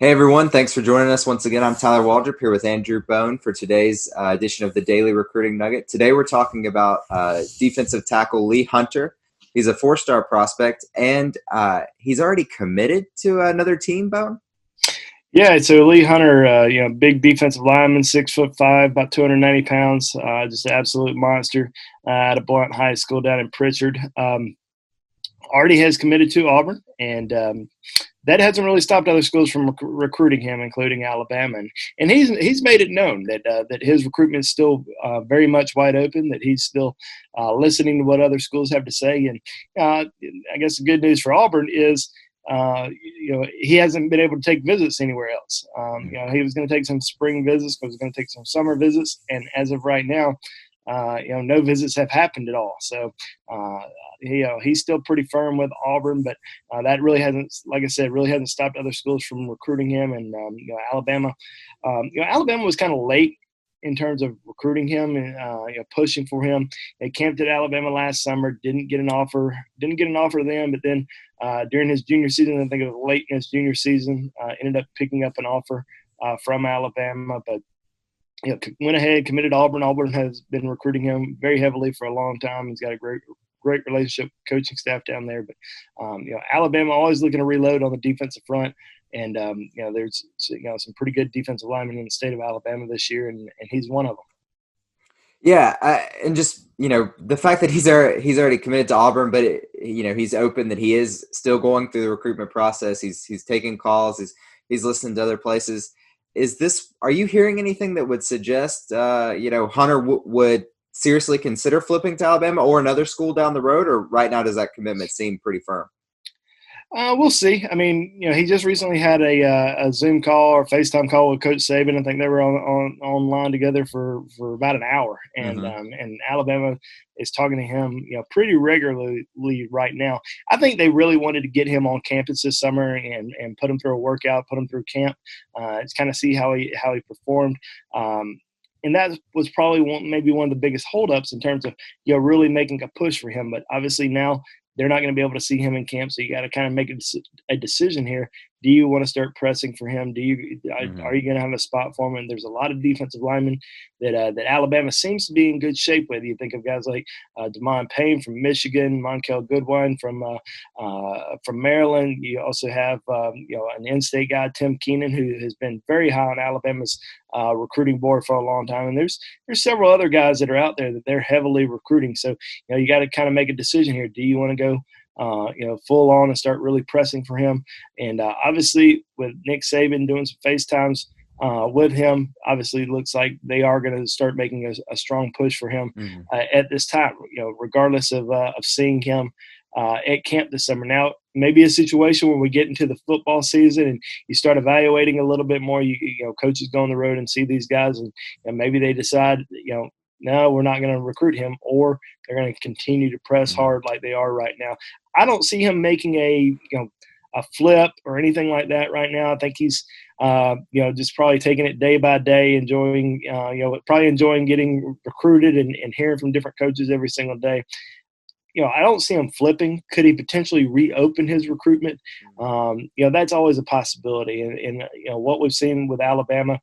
Hey everyone, thanks for joining us once again. I'm Tyler Waldrop here with Andrew Bone for today's edition of the Daily Recruiting Nugget. Today we're talking about defensive tackle Lee Hunter. He's a four-star prospect, and he's already committed to another team, Bone? Yeah, so Lee Hunter, big defensive lineman, 6'5", about 290 pounds, just an absolute monster at a Blount High School down in Pritchard. Already has committed to Auburn, and that hasn't really stopped other schools from recruiting him, including Alabama. And he's made it known that his recruitment is still very much wide open, that he's still listening to what other schools have to say. And I guess the good news for Auburn is he hasn't been able to take visits anywhere else. He was going to take some spring visits, but he was going to take some summer visits, and as of right now, no visits have happened at all. So, he's still pretty firm with Auburn, but that really hasn't, like I said, really hasn't stopped other schools from recruiting him. And Alabama, Alabama was kind of late in terms of recruiting him and pushing for him. They camped at Alabama last summer, didn't get an offer then, but then during his junior season, I think it was late in his junior season, ended up picking up an offer from Alabama, but went ahead, committed to Auburn. Auburn has been recruiting him very heavily for a long time. He's got a great relationship with coaching staff down there. But Alabama always looking to reload on the defensive front, and there's some pretty good defensive linemen in the state of Alabama this year, and he's one of them. Yeah, and just the fact that he's already committed to Auburn, but he's open that he is still going through the recruitment process. He's taking calls. He's listening to other places. Are you hearing anything that would suggest Hunter would seriously consider flipping to Alabama or another school down the road, or right now does that commitment seem pretty firm? We'll see. I mean, he just recently had a Zoom call or FaceTime call with Coach Saban. I think they were online together for about an hour, and and Alabama is talking to him, pretty regularly right now. I think they really wanted to get him on campus this summer and put him through a workout, put him through camp, to kind of see how he performed. And that was probably maybe one of the biggest holdups in terms of really making a push for him. But obviously now they're not going to be able to see him in camp, so you got to kind of make a decision here. Do you want to start pressing for him? Are you going to have a spot for him? And there's a lot of defensive linemen that Alabama seems to be in good shape with. You think of guys like DeMond Payne from Michigan, Monkel Goodwine from Maryland. You also have an in-state guy, Tim Keenan, who has been very high on Alabama's recruiting board for a long time. And there's several other guys that are out there that they're heavily recruiting. So you got to kind of make a decision here. Do you want to go full on and start really pressing for him? And obviously with Nick Saban doing some FaceTimes with him, obviously it looks like they are going to start making a strong push for him at this time, regardless of seeing him at camp this summer. Now, maybe a situation where we get into the football season and you start evaluating a little bit more, coaches go on the road and see these guys and maybe they decide, no, we're not going to recruit him, or they're going to continue to press hard like they are right now. I don't see him making a flip or anything like that right now. I think he's just probably taking it day by day, enjoying getting recruited and hearing from different coaches every single day. I don't see him flipping. Could he potentially reopen his recruitment? That's always a possibility. And what we've seen with Alabama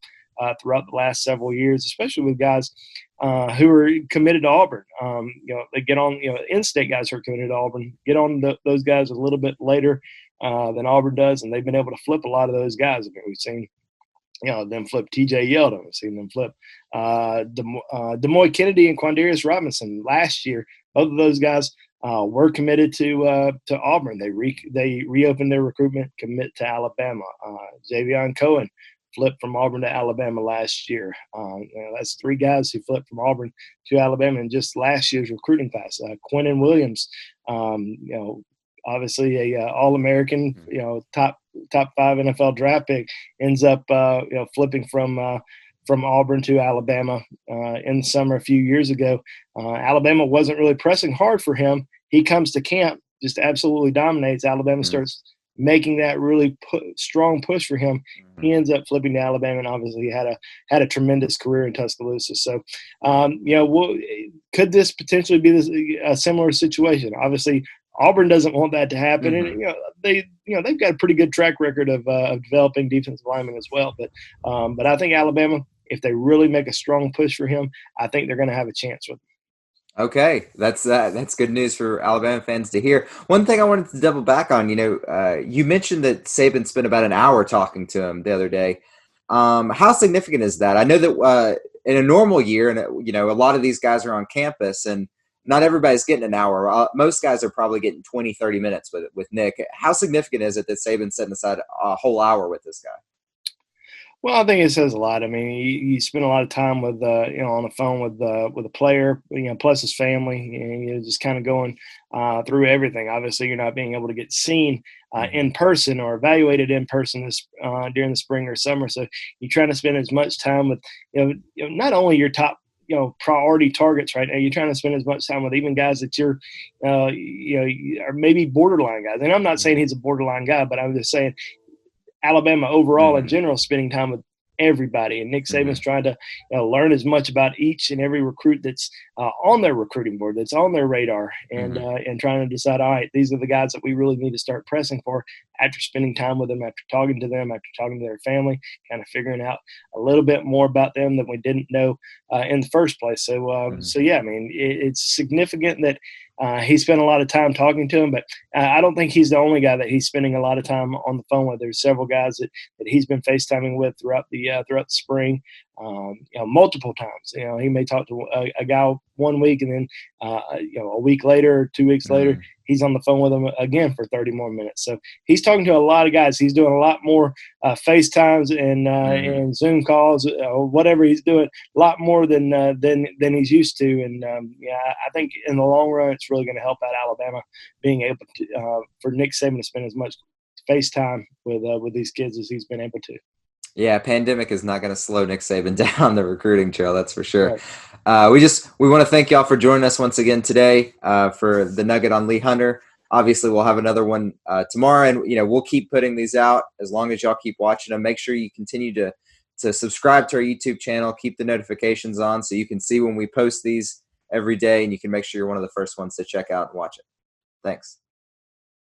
throughout the last several years, especially with guys who are committed to Auburn. They get on, in-state guys who are committed to Auburn, get on those guys a little bit later than Auburn does, and they've been able to flip a lot of those guys. We've seen them flip T.J. Yeldon. We've seen them flip Demoy Kennedy and Quandarius Robinson last year. Both of those guys were committed to Auburn. They reopened their recruitment, commit to Alabama. Javion Cohen flipped from Auburn to Alabama last year. That's three guys who flipped from Auburn to Alabama in just last year's recruiting class. Quinnen Williams, obviously a All-American, top 5 NFL draft pick, ends up flipping from Auburn to Alabama in the summer a few years ago. Alabama wasn't really pressing hard for him. He comes to camp, just absolutely dominates. Alabama starts making that really strong push for him. He ends up flipping to Alabama, and obviously had a tremendous career in Tuscaloosa. So, could this potentially be a similar situation? Obviously, Auburn doesn't want that to happen, and Mm-hmm. they've got a pretty good track record of developing defensive linemen as well. But I think Alabama, if they really make a strong push for him, I think they're going to have a chance with him. Okay, that's good news for Alabama fans to hear. One thing I wanted to double back on, you mentioned that Saban spent about an hour talking to him the other day. How significant is that? I know that in a normal year, and a lot of these guys are on campus, and not everybody's getting an hour. Most guys are probably getting 20, 30 minutes with Nick. How significant is it that Saban's setting aside a whole hour with this guy? Well, I think it says a lot. I mean, you spend a lot of time with on the phone with a player, plus his family. You're just kind of going through everything. Obviously, you're not being able to get seen Mm-hmm. in person or evaluated in person during the spring or summer. So you're trying to spend as much time with not only your top priority targets right now. You're trying to spend as much time with even guys that you're are maybe borderline guys. And I'm not saying he's a borderline guy, but I'm just saying Alabama overall in Mm-hmm. general spending time with everybody. And Nick Mm-hmm. Saban's trying to learn as much about each and every recruit that's on their recruiting board, that's on their radar, Mm-hmm. and trying to decide, all right, these are the guys that we really need to start pressing for after spending time with them, after talking to them, after talking to their family, kind of figuring out a little bit more about them that we didn't know in the first place. Mm-hmm. So yeah, I mean, it's significant that he spent a lot of time talking to him, but I don't think he's the only guy that he's spending a lot of time on the phone with. There's several guys that he's been FaceTiming with throughout the spring, multiple times. He may talk to a guy one week, and then a week later, 2 weeks later, Mm-hmm. he's on the phone with him again for 30 more minutes. So he's talking to a lot of guys. He's doing a lot more FaceTimes Mm-hmm. and Zoom calls or whatever he's doing, a lot more than he's used to. And yeah, I think in the long run, it's really going to help out Alabama being able to for Nick Saban to spend as much FaceTime with these kids as he's been able to. Yeah, pandemic is not going to slow Nick Saban down the recruiting trail. That's for sure. Right. We want to thank y'all for joining us once again today for the nugget on Lee Hunter. Obviously, we'll have another one tomorrow, and we'll keep putting these out as long as y'all keep watching them. Make sure you continue to subscribe to our YouTube channel, keep the notifications on so you can see when we post these every day, and you can make sure you're one of the first ones to check out and watch it. Thanks.